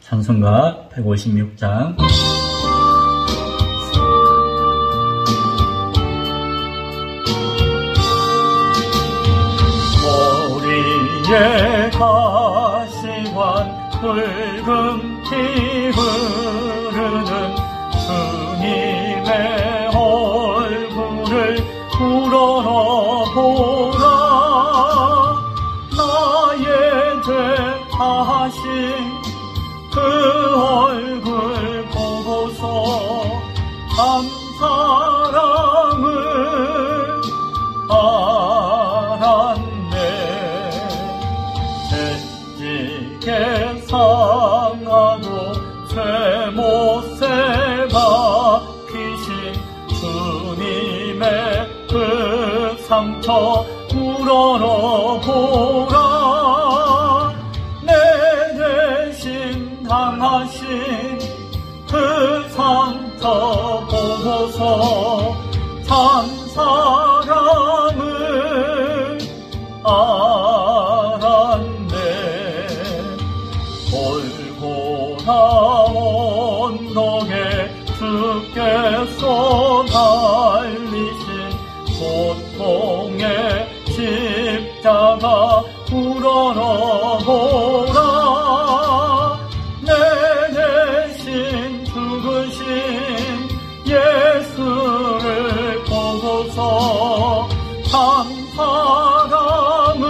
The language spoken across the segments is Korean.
찬송가 156장. 머리에 가시관 붉은 피 흐르는 주님의 얼굴을 우러러보라. 나의 죄 다하신 그 얼굴 보고서 참 사랑을 알았네. 채찍에 상하고 쇠못에 박히신 주님의 그 상처 우러러보라. 당하신 그 상처 보고서 참 사랑을 알았네. 골고다 언덕에 주께서 달리신 고통의 십자가 우러러보라. 예수를 보고서 참 사랑을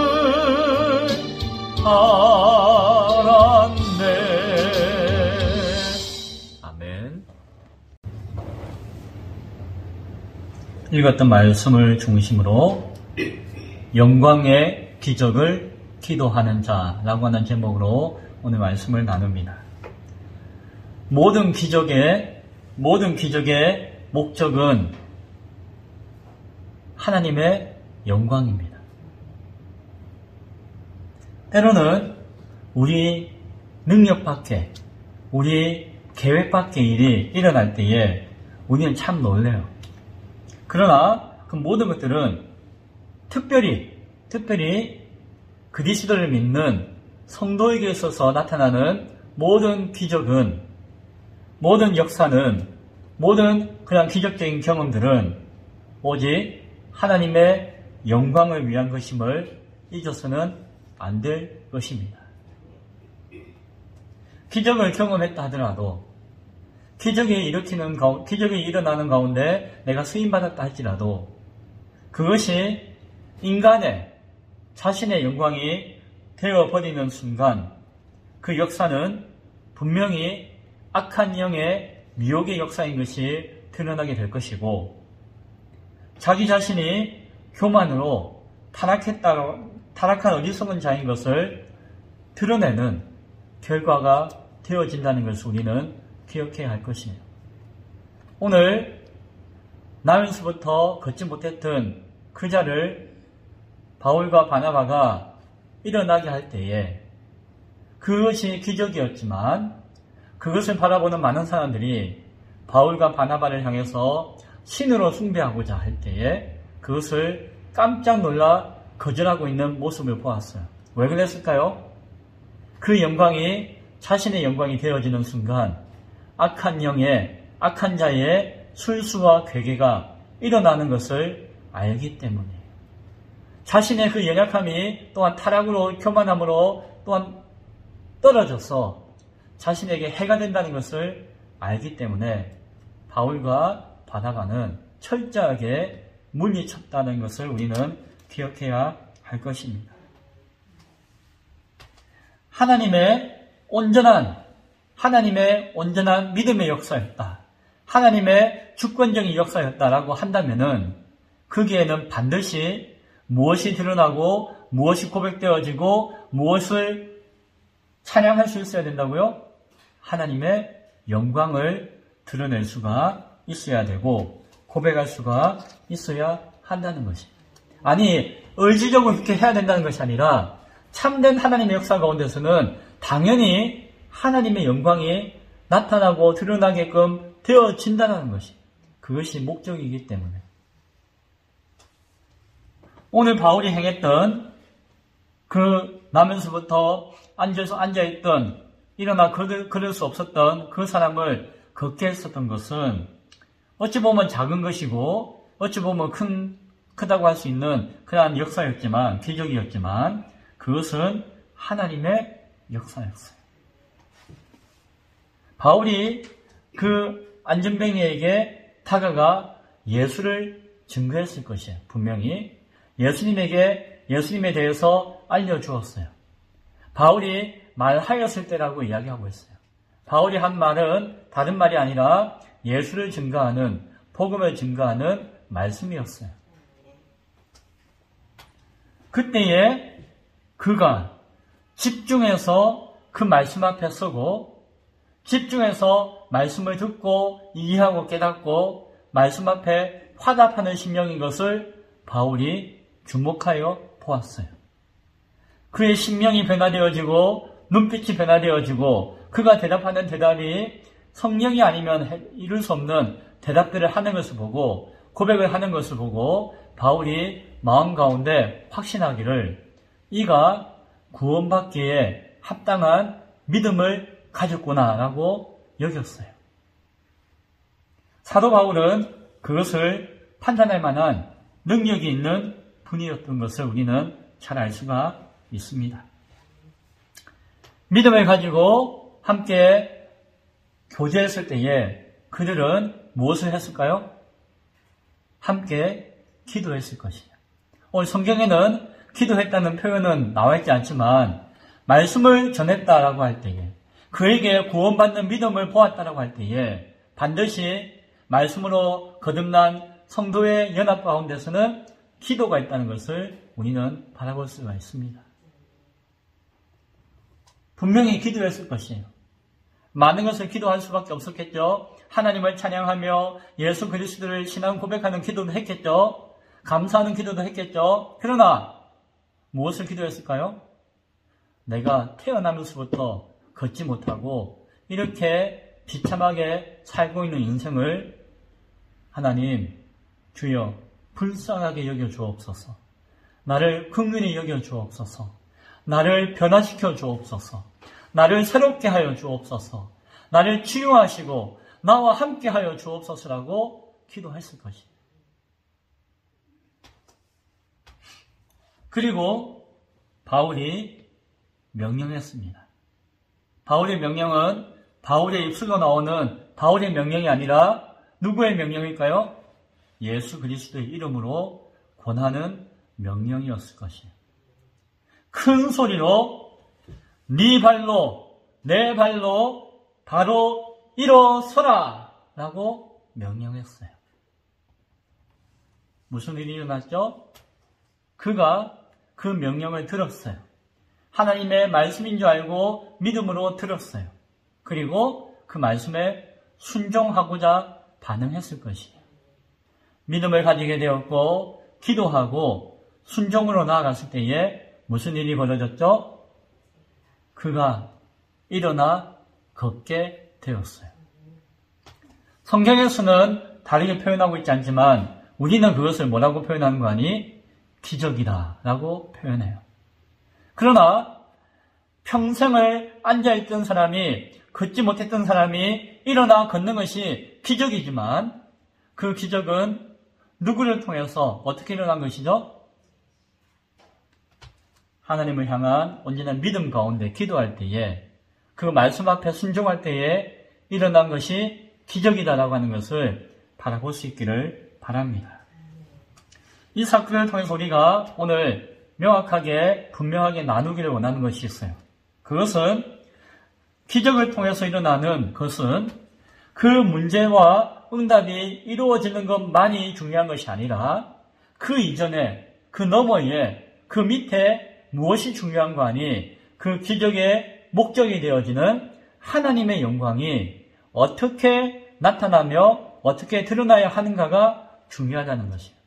알았네. 아멘. 읽었던 말씀을 중심으로 영광의 기적을 기도하는 자라고 하는 제목으로 오늘 말씀을 나눕니다. 모든 기적의 목적은 하나님의 영광입니다. 때로는 우리 능력 밖에, 우리 계획 밖의 일이 일어날 때에 우리는 참 놀래요. 그러나 그 모든 것들은 특별히 그리스도를 믿는 성도에게 있어서 나타나는 모든 기적은, 모든 역사는, 모든 그냥 기적적인 경험들은 오직 하나님의 영광을 위한 것임을 잊어서는 안 될 것입니다. 기적을 경험했다 하더라도, 기적이 일어나는 가운데 내가 쓰임받았다 할지라도 그것이 인간의 자신의 영광이 되어버리는 순간 그 역사는 분명히 악한 영의 미혹의 역사인 것이 드러나게 될 것이고, 자기 자신이 교만으로 타락한 어리석은 자인 것을 드러내는 결과가 되어진다는 것을 우리는 기억해야 할 것이에요. 오늘 나면서부터 걷지 못했던 그 자를 바울과 바나바가 일어나게 할 때에 그것이 기적이었지만, 그것을 바라보는 많은 사람들이 바울과 바나바를 향해서 신으로 숭배하고자 할 때에 그것을 깜짝 놀라 거절하고 있는 모습을 보았어요. 왜 그랬을까요? 그 영광이 자신의 영광이 되어지는 순간 악한 자의 술수와 괴계가 일어나는 것을 알기 때문이에요. 자신의 그 연약함이 또한 타락으로, 교만함으로 또한 떨어져서 자신에게 해가 된다는 것을 알기 때문에 바울과 바나바는 철저하게 물리쳤다는 것을 우리는 기억해야 할 것입니다. 하나님의 온전한 믿음의 역사였다, 하나님의 주권적인 역사였다라고 한다면은 거기에는 반드시 무엇이 드러나고 무엇이 고백되어지고 무엇을 찬양할 수 있어야 된다고요? 하나님의 영광을 드러낼 수가 있어야 되고 고백할 수가 있어야 한다는 것이. 아니, 의지적으로 그렇게 해야 된다는 것이 아니라 참된 하나님의 역사 가운데서는 당연히 하나님의 영광이 나타나고 드러나게끔 되어진다는 것이, 그것이 목적이기 때문에. 오늘 바울이 행했던 그 나면서부터 앉아있던 일어나 걸을 수 없었던 그 사람을 걷게 했었던 것은 어찌 보면 작은 것이고 어찌 보면 크다고 할 수 있는 그러한 역사였지만, 기적이었지만 그것은 하나님의 역사였어요. 바울이 그 안전뱅이에게 다가가 예수를 증거했을 것이에요. 분명히 예수님에 대해서 알려주었어요. 바울이 말하였을 때라고 이야기하고 있어요. 바울이 한 말은 다른 말이 아니라 예수를 증거하는, 복음을 증거하는 말씀이었어요. 그때에 그가 집중해서 그 말씀 앞에 서고 집중해서 말씀을 듣고 이해하고 깨닫고 말씀 앞에 화답하는 심령인 것을 바울이 주목하여 보았어요. 그의 심령이 변화되어지고 눈빛이 변화되어지고 그가 대답하는 대답이 성령이 아니면 이룰 수 없는 대답들을 하는 것을 보고 고백을 하는 것을 보고 바울이 마음 가운데 확신하기를 이가 구원받기에 합당한 믿음을 가졌구나라고 여겼어요. 사도 바울은 그것을 판단할 만한 능력이 있는 분이었던 것을 우리는 잘 알 수가 있습니다. 믿음을 가지고 함께 교제했을 때에 그들은 무엇을 했을까요? 함께 기도했을 것이에요. 오늘 성경에는 기도했다는 표현은 나와 있지 않지만 말씀을 전했다라고 할 때에 그에게 구원받는 믿음을 보았다라고 할 때에 반드시 말씀으로 거듭난 성도의 연합 가운데서는 기도가 있다는 것을 우리는 바라볼 수가 있습니다. 분명히 기도했을 것이에요. 많은 것을 기도할 수밖에 없었겠죠. 하나님을 찬양하며 예수 그리스도를 신앙 고백하는 기도도 했겠죠. 감사하는 기도도 했겠죠. 그러나 무엇을 기도했을까요? 내가 태어나면서부터 걷지 못하고 이렇게 비참하게 살고 있는 인생을 하나님 주여 불쌍하게 여겨 주옵소서. 나를 긍휼히 여겨 주옵소서. 나를 변화시켜 주옵소서. 나를 새롭게 하여 주옵소서. 나를 치유하시고 나와 함께 하여 주옵소서라고 기도했을 것이에요. 그리고 바울이 명령했습니다. 바울의 명령은 바울의 입술로 나오는 바울의 명령이 아니라 누구의 명령일까요? 예수 그리스도의 이름으로 권하는 명령이었을 것이에요. 큰 소리로 네 발로 내 발로 바로 일어서라 라고 명령했어요. 무슨 일이 일어났죠? 그가 그 명령을 들었어요. 하나님의 말씀인 줄 알고 믿음으로 들었어요. 그리고 그 말씀에 순종하고자 반응했을 것이에요. 믿음을 가지게 되었고 기도하고 순종으로 나아갔을 때에 무슨 일이 벌어졌죠? 그가 일어나 걷게 되었어요. 성경에서는 다르게 표현하고 있지 않지만 우리는 그것을 뭐라고 표현하는 거 아니? 기적이다 라고 표현해요. 그러나 평생을 앉아있던 사람이 걷지 못했던 사람이 일어나 걷는 것이 기적이지만 그 기적은 누구를 통해서 어떻게 일어난 것이죠? 하나님을 향한 온전한 믿음 가운데 기도할 때에 그 말씀 앞에 순종할 때에 일어난 것이 기적이다라고 하는 것을 바라볼 수 있기를 바랍니다. 이 사건을 통해서 우리가 오늘 명확하게 분명하게 나누기를 원하는 것이 있어요. 그것은 기적을 통해서 일어나는 것은 그 문제와 응답이 이루어지는 것만이 중요한 것이 아니라 그 이전에 그 너머에 그 밑에 무엇이 중요한 거 아니? 그 기적의 목적이 되어지는 하나님의 영광이 어떻게 나타나며 어떻게 드러나야 하는가가 중요하다는 것이에요.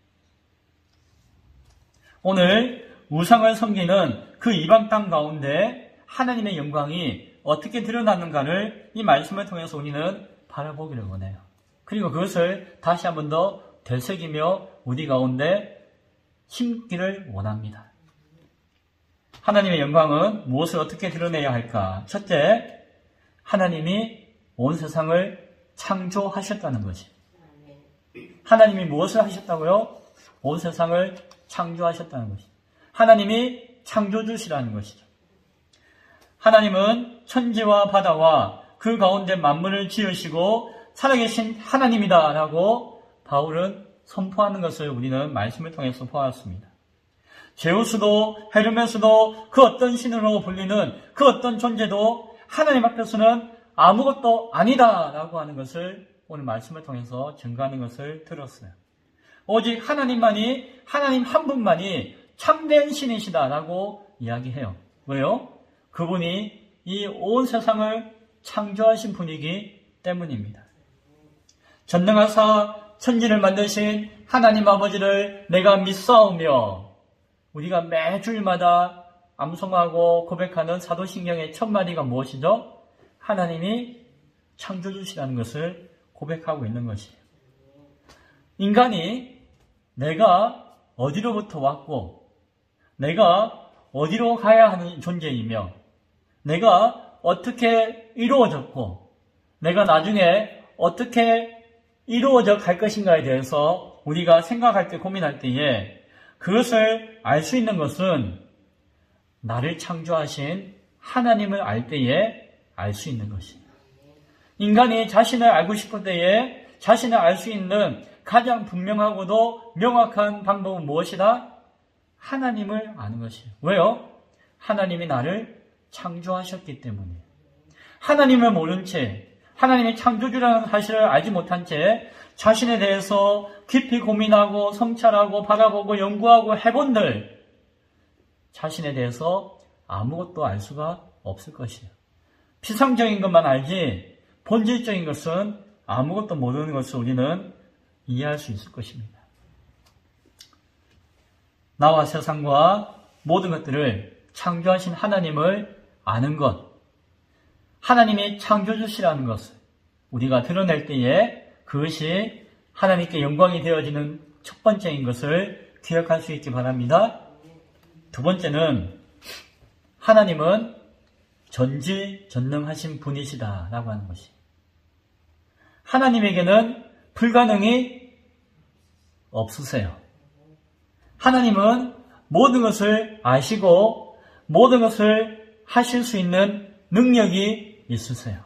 오늘 우상을 섬기는 그 이방 땅 가운데 하나님의 영광이 어떻게 드러나는가를 이 말씀을 통해서 우리는 바라보기를 원해요. 그리고 그것을 다시 한 번 더 되새기며 우리 가운데 심기를 원합니다. 하나님의 영광은 무엇을 어떻게 드러내야 할까? 첫째, 하나님이 온 세상을 창조하셨다는 것이. 하나님이 무엇을 하셨다고요? 온 세상을 창조하셨다는 것이. 하나님이 창조주시라는 것이죠. 하나님은 천지와 바다와 그 가운데 만물을 지으시고 살아계신 하나님이다라고 바울은 선포하는 것을 우리는 말씀을 통해서 보았습니다. 제우스도 헤르메스도 그 어떤 신으로 불리는 그 어떤 존재도 하나님 앞에서는 아무것도 아니다라고 하는 것을 오늘 말씀을 통해서 증거하는 것을 들었어요. 오직 하나님만이, 하나님 한 분만이 참된 신이시다라고 이야기해요. 왜요? 그분이 이 온 세상을 창조하신 분이기 때문입니다. 전능하사 천지를 만드신 하나님 아버지를 내가 믿사오며, 우리가 매 주일마다 암송하고 고백하는 사도신경의 첫 마디가 무엇이죠? 하나님이 창조주시라는 것을 고백하고 있는 것이에요. 인간이 내가 어디로부터 왔고 내가 어디로 가야 하는 존재이며 내가 어떻게 이루어졌고 내가 나중에 어떻게 이루어져 갈 것인가에 대해서 우리가 생각할 때, 고민할 때에 그것을 알 수 있는 것은 나를 창조하신 하나님을 알 때에 알 수 있는 것이에요. 인간이 자신을 알고 싶을 때에 자신을 알 수 있는 가장 분명하고도 명확한 방법은 무엇이다? 하나님을 아는 것이에요. 왜요? 하나님이 나를 창조하셨기 때문이에요. 하나님을 모른 채, 하나님의 창조주라는 사실을 알지 못한 채 자신에 대해서 깊이 고민하고 성찰하고 바라보고 연구하고 해본들 자신에 대해서 아무것도 알 수가 없을 것이에요. 피상적인 것만 알지 본질적인 것은 아무것도 모르는 것을 우리는 이해할 수 있을 것입니다. 나와 세상과 모든 것들을 창조하신 하나님을 아는 것, 하나님이 창조주시라는 것을 우리가 드러낼 때에 그것이 하나님께 영광이 되어지는 첫 번째인 것을 기억할 수 있기 바랍니다. 두 번째는 하나님은 전지전능하신 분이시다라고 하는 것이. 하나님에게는 불가능이 없으세요. 하나님은 모든 것을 아시고 모든 것을 하실 수 있는 능력이 있으세요.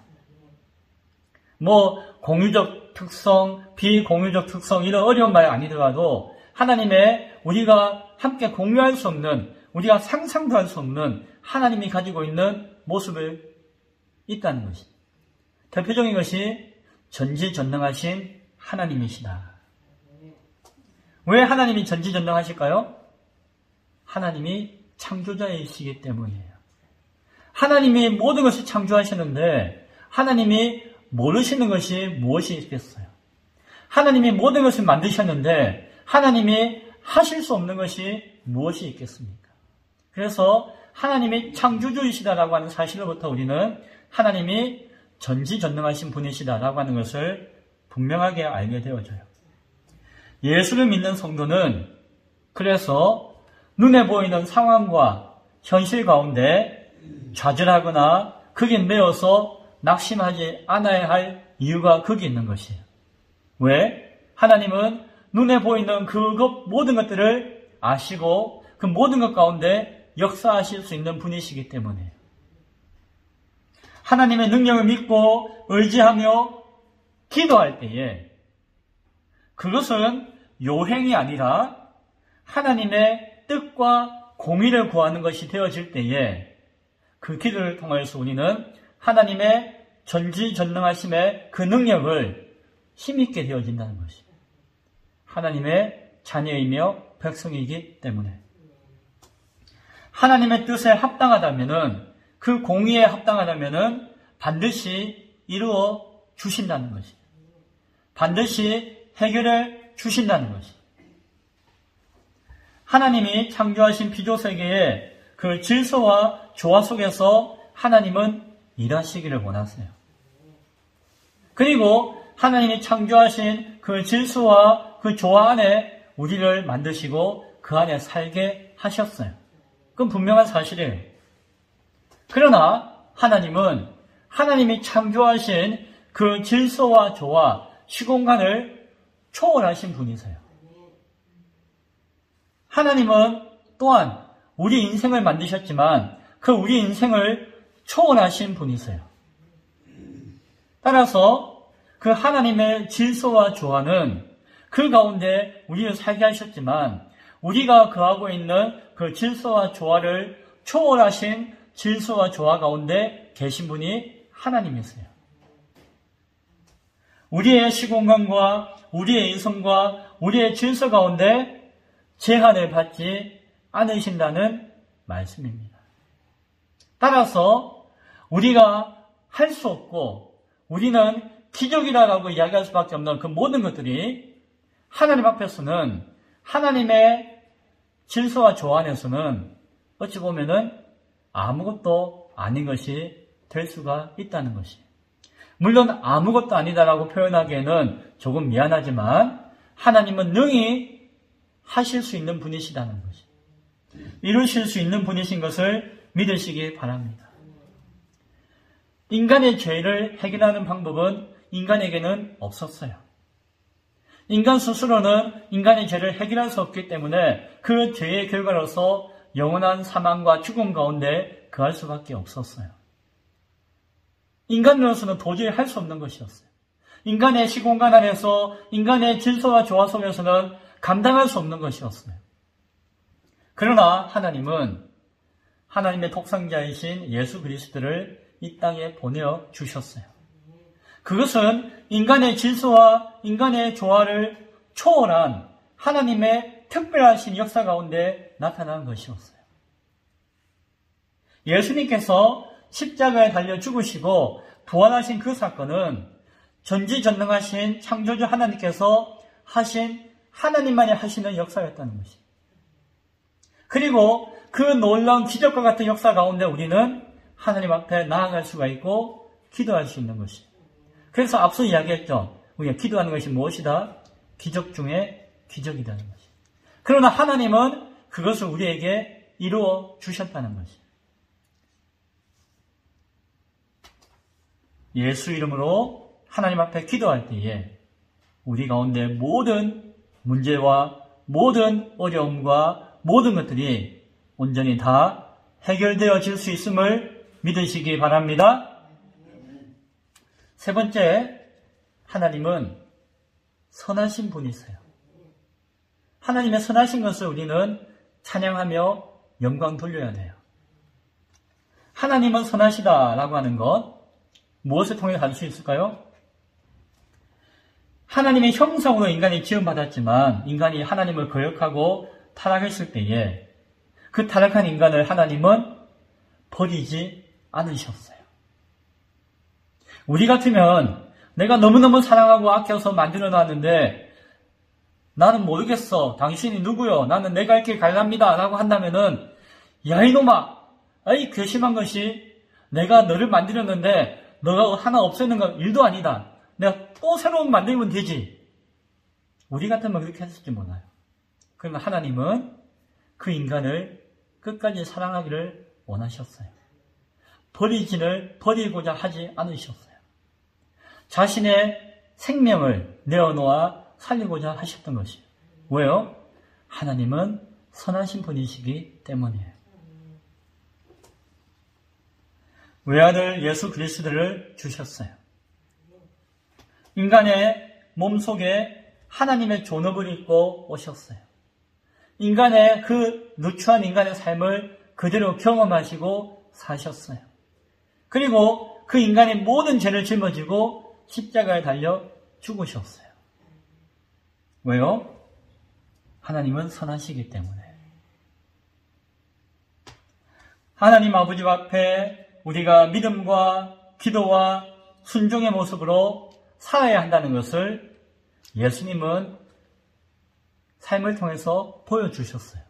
공유적 특성, 비공유적 특성 이런 어려운 말 아니더라도 하나님의 우리가 함께 공유할 수 없는, 우리가 상상도 할 수 없는 하나님이 가지고 있는 모습을 있다는 것이. 대표적인 것이 전지전능하신 하나님이시다. 왜 하나님이 전지전능하실까요? 하나님이 창조자이시기 때문이에요. 하나님이 모든 것을 창조하시는데 하나님이 모르시는 것이 무엇이 있겠어요? 하나님이 모든 것을 만드셨는데 하나님이 하실 수 없는 것이 무엇이 있겠습니까? 그래서 하나님이 창조주이시다라고 하는 사실로부터 우리는 하나님이 전지전능하신 분이시다라고 하는 것을 분명하게 알게 되어져요. 예수를 믿는 성도는 그래서 눈에 보이는 상황과 현실 가운데 좌절하거나 거기에 매여서 낙심하지 않아야 할 이유가 거기 있는 것이에요. 왜? 하나님은 눈에 보이는 그 모든 것들을 아시고 그 모든 것 가운데 역사하실 수 있는 분이시기 때문에 하나님의 능력을 믿고 의지하며 기도할 때에 그것은 요행이 아니라 하나님의 뜻과 공의를 구하는 것이 되어질 때에 그 기도를 통해서 우리는 하나님의 전지전능하심의 그 능력을 힘있게 되어진다는 것이 하나님의 자녀이며 백성이기 때문에 하나님의 뜻에 합당하다면은 그 공의에 합당하다면은 반드시 이루어 주신다는 것이 반드시 해결해 주신다는 것이 하나님이 창조하신 피조세계의 그 질서와 조화 속에서 하나님은 일하시기를 원하세요. 그리고 하나님이 창조하신 그 질서와 그 조화 안에 우리를 만드시고 그 안에 살게 하셨어요. 그건 분명한 사실이에요. 그러나 하나님은 하나님이 창조하신 그 질서와 조화, 시공간을 초월하신 분이세요. 하나님은 또한 우리 인생을 만드셨지만 그 우리 인생을 초월하신 분이세요. 따라서 그 하나님의 질서와 조화는 그 가운데 우리를 살게 하셨지만 우리가 거하고 있는 그 질서와 조화를 초월하신 질서와 조화 가운데 계신 분이 하나님이세요. 우리의 시공간과 우리의 인성과 우리의 질서 가운데 제한을 받지 않으신다는 말씀입니다. 따라서 우리가 할 수 없고 우리는 기적이라고 이야기할 수밖에 없는 그 모든 것들이 하나님 앞에서는 하나님의 질서와 조화 안에서는 어찌 보면은 아무것도 아닌 것이 될 수가 있다는 것이. 물론 아무것도 아니다라고 표현하기에는 조금 미안하지만 하나님은 능히 하실 수 있는 분이시다는 것이. 이루실 수 있는 분이신 것을 믿으시기 바랍니다. 인간의 죄를 해결하는 방법은 인간에게는 없었어요. 인간 스스로는 인간의 죄를 해결할 수 없기 때문에 그 죄의 결과로서 영원한 사망과 죽음 가운데 거할 수밖에 없었어요. 인간으로서는 도저히 할 수 없는 것이었어요. 인간의 시공간 안에서 인간의 질서와 조화 속에서는 감당할 수 없는 것이었어요. 그러나 하나님은 하나님의 독생자이신 예수 그리스도를 이 땅에 보내주셨어요. 그것은 인간의 질서와 인간의 조화를 초월한 하나님의 특별하신 역사 가운데 나타난 것이었어요. 예수님께서 십자가에 달려 죽으시고 부활하신 그 사건은 전지전능하신 창조주 하나님께서 하신 하나님만이 하시는 역사였다는 것입니다. 그리고 그 놀라운 기적과 같은 역사 가운데 우리는 하나님 앞에 나아갈 수가 있고 기도할 수 있는 것입니다. 그래서 앞서 이야기했죠. 우리가 기도하는 것이 무엇이다? 기적 중에 기적이라는 것입니다. 그러나 하나님은 그것을 우리에게 이루어 주셨다는 것입니다. 예수 이름으로 하나님 앞에 기도할 때에 우리 가운데 모든 문제와 모든 어려움과 모든 것들이 온전히 다 해결되어질 수 있음을 믿으시기 바랍니다. 세 번째, 하나님은 선하신 분이세요. 하나님의 선하신 것을 우리는 찬양하며 영광 돌려야 돼요. 하나님은 선하시다라고 하는 것 무엇을 통해 가질 수 있을까요? 하나님의 형상으로 인간이 지음받았지만 인간이 하나님을 거역하고 타락했을 때에 그 타락한 인간을 하나님은 버리지 않으셨어요. 우리 같으면 내가 너무너무 사랑하고 아껴서 만들어놨는데 나는 모르겠어. 당신이 누구요? 나는 내 갈 길 갈랍니다. 라고 한다면은 야 이놈아, 이 괘씸한 것이 내가 너를 만들었는데 너가 하나 없애는 건 일도 아니다. 내가 또 새로운 만들면 되지. 우리 같으면 그렇게 했을지 몰라요. 그러나 하나님은 그 인간을 끝까지 사랑하기를 원하셨어요. 버리고자 하지 않으셨어요. 자신의 생명을 내어놓아 살리고자 하셨던 것이에요. 왜요? 하나님은 선하신 분이시기 때문이에요. 외아들 예수 그리스도를 주셨어요. 인간의 몸속에 하나님의 존업을 입고 오셨어요. 인간의 그 누추한 인간의 삶을 그대로 경험하시고 사셨어요. 그리고 그 인간의 모든 죄를 짊어지고 십자가에 달려 죽으셨어요. 왜요? 하나님은 선하시기 때문에. 하나님 아버지 앞에 우리가 믿음과 기도와 순종의 모습으로 살아야 한다는 것을 예수님은 삶을 통해서 보여주셨어요.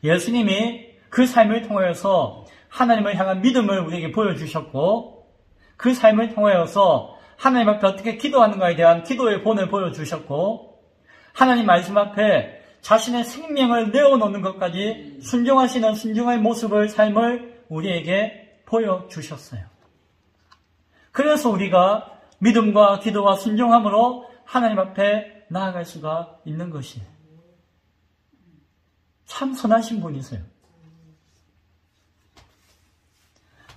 예수님이 그 삶을 통해서 하나님을 향한 믿음을 우리에게 보여주셨고 그 삶을 통해서 하나님 앞에 어떻게 기도하는가에 대한 기도의 본을 보여주셨고 하나님 말씀 앞에 자신의 생명을 내어놓는 것까지 순종하시는 순종의 모습을 삶을 우리에게 보여주셨어요. 그래서 우리가 믿음과 기도와 순종함으로 하나님 앞에 나아갈 수가 있는 것이에요. 참 선하신 분이세요.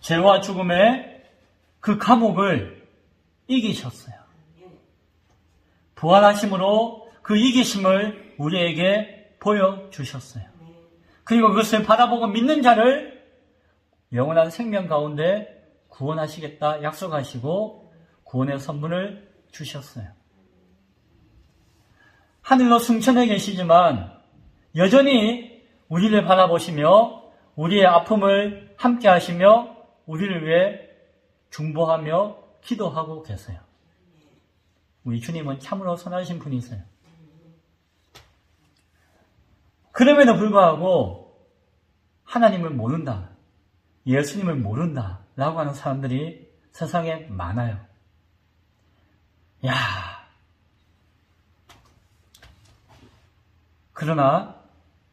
죄와 죽음의 그 감옥을 이기셨어요. 부활하심으로 그 이기심을 우리에게 보여주셨어요. 그리고 그것을 바라보고 믿는 자를 영원한 생명 가운데 구원하시겠다 약속하시고 구원의 선물을 주셨어요. 하늘로 승천해 계시지만 여전히 우리를 바라보시며 우리의 아픔을 함께 하시며 우리를 위해 중보하며 기도하고 계세요. 우리 주님은 참으로 선하신 분이세요. 그럼에도 불구하고 하나님을 모른다, 예수님을 모른다 라고 하는 사람들이 세상에 많아요. 야, 그러나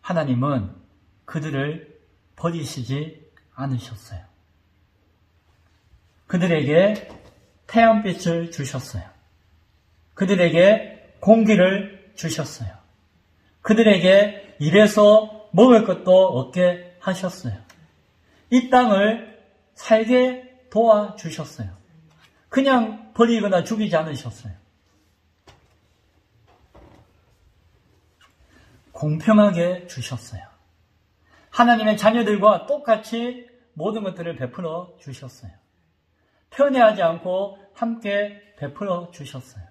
하나님은 그들을 버리시지 않으셨어요. 그들에게 태양빛을 주셨어요. 그들에게 공기를 주셨어요. 그들에게 입에서 먹을 것도 얻게 하셨어요. 이 땅을 살게 도와주셨어요. 그냥 버리거나 죽이지 않으셨어요. 공평하게 주셨어요. 하나님의 자녀들과 똑같이 모든 것들을 베풀어 주셨어요. 편애하지 않고 함께 베풀어 주셨어요.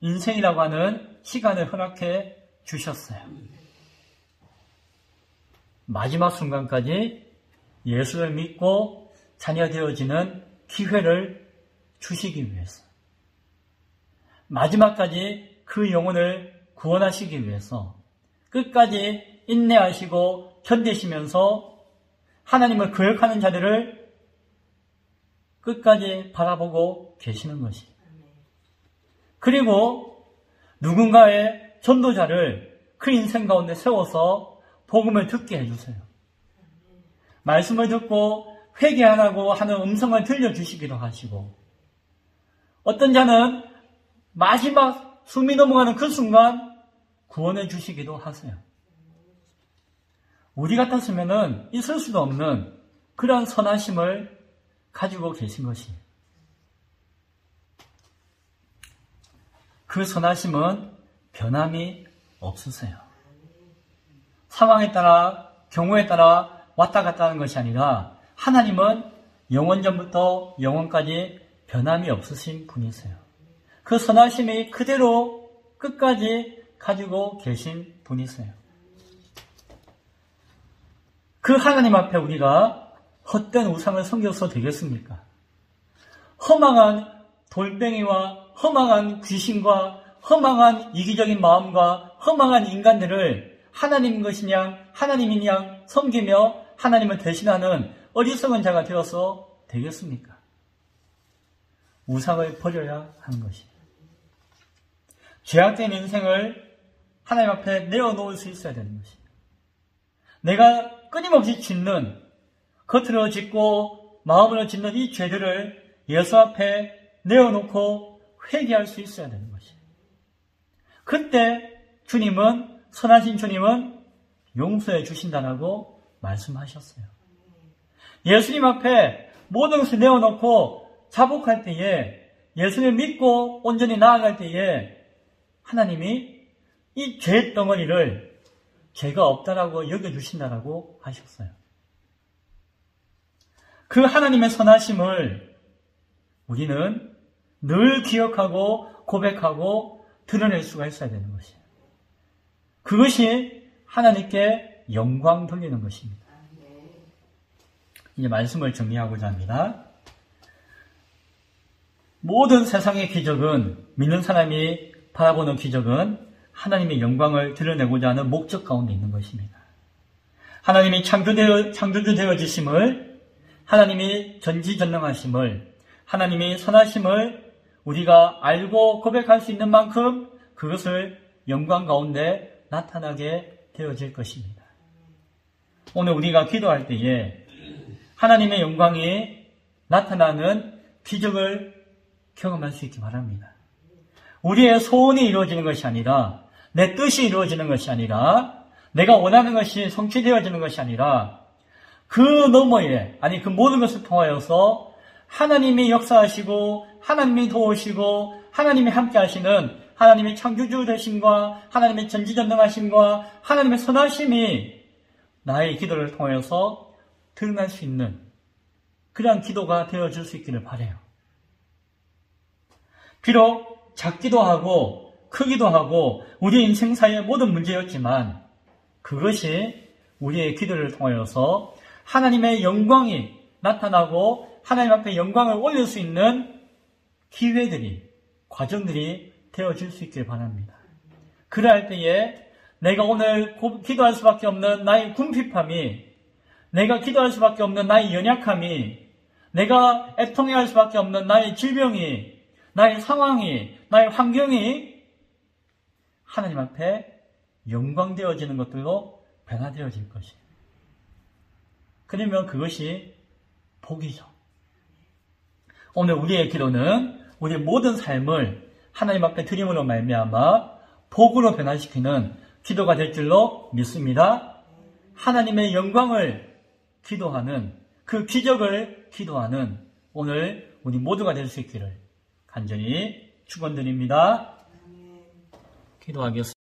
인생이라고 하는 시간을 허락해 주셨어요. 마지막 순간까지 예수를 믿고 자녀 되어지는 기회를 주시기 위해서, 마지막까지 그 영혼을 구원하시기 위해서 끝까지 인내하시고 견디시면서 하나님을 거역하는 자들을 끝까지 바라보고 계시는 것이, 그리고 누군가의 전도자를 그 인생 가운데 세워서 복음을 듣게 해주세요. 말씀을 듣고 회개하라고 하는 음성을 들려주시기도 하시고, 어떤 자는 마지막 숨이 넘어가는 그 순간 구원해 주시기도 하세요. 우리 같았으면 있을 수도 없는 그런 선하심을 가지고 계신 것이에요. 그 선하심은 변함이 없으세요. 상황에 따라, 경우에 따라 왔다 갔다 하는 것이 아니라 하나님은 영원전부터 영원까지 변함이 없으신 분이세요. 그 선하심이 그대로 끝까지 가지고 계신 분이세요. 그 하나님 앞에 우리가 헛된 우상을 섬겨서 되겠습니까? 허망한 돌덩이와 허망한 귀신과 허망한 이기적인 마음과 허망한 인간들을 하나님인 것이냐 하나님인 양 섬기며 하나님을 대신하는 어리석은 자가 되어서 되겠습니까? 우상을 버려야 하는 것이에요. 죄악된 인생을 하나님 앞에 내어놓을 수 있어야 되는 것이에요. 내가 끊임없이 짓는, 겉으로 짓고 마음으로 짓는 이 죄들을 예수 앞에 내어놓고 회개할 수 있어야 되는 것이에요. 그때 주님은, 선하신 주님은 용서해 주신다라고 말씀하셨어요. 예수님 앞에 모든 것을 내어놓고 자복할 때에, 예수님을 믿고 온전히 나아갈 때에 하나님이 이 죄 덩어리를 죄가 없다라고 여겨주신다라고 하셨어요. 그 하나님의 선하심을 우리는 늘 기억하고 고백하고 드러낼 수가 있어야 되는 것이에요. 그것이 하나님께 영광 돌리는 것입니다. 이제 말씀을 정리하고자 합니다. 모든 세상의 기적은, 믿는 사람이 바라보는 기적은 하나님의 영광을 드러내고자 하는 목적 가운데 있는 것입니다. 하나님이 창조주 되어지심을, 하나님이 전지전능하심을, 하나님이 선하심을 우리가 알고 고백할 수 있는 만큼 그것을 영광 가운데 나타나게 되어질 것입니다. 오늘 우리가 기도할 때에 하나님의 영광이 나타나는 기적을 경험할 수 있기 바랍니다. 우리의 소원이 이루어지는 것이 아니라, 내 뜻이 이루어지는 것이 아니라, 내가 원하는 것이 성취되어지는 것이 아니라, 그 너머에, 아니 그 모든 것을 통하여서 하나님이 역사하시고 하나님이 도우시고 하나님이 함께 하시는 하나님의 창조주 되심과 하나님의 전지전능하심과 하나님의 선하심이 나의 기도를 통하여서 드러날 수 있는 그러한 기도가 되어줄 수 있기를 바라요. 비록 작기도 하고 크기도 하고 우리 인생사의 모든 문제였지만 그것이 우리의 기도를 통하여서 하나님의 영광이 나타나고 하나님 앞에 영광을 올릴 수 있는 기회들이, 과정들이 되어질 수 있길 바랍니다. 그러할 때에 내가 오늘 기도할 수밖에 없는 나의 궁핍함이, 내가 기도할 수밖에 없는 나의 연약함이, 내가 애통해야 할 수밖에 없는 나의 질병이, 나의 상황이, 나의 환경이 하나님 앞에 영광되어지는 것들로 변화되어질 것이에요. 그러면 그것이 복이죠. 오늘 우리의 기도는 우리의 모든 삶을 하나님 앞에 드림으로 말미암아 복으로 변화시키는 기도가 될 줄로 믿습니다. 하나님의 영광을 기도하는, 그 기적을 기도하는 오늘 우리 모두가 될 수 있기를 간절히 축원드립니다. 기도하겠습니다.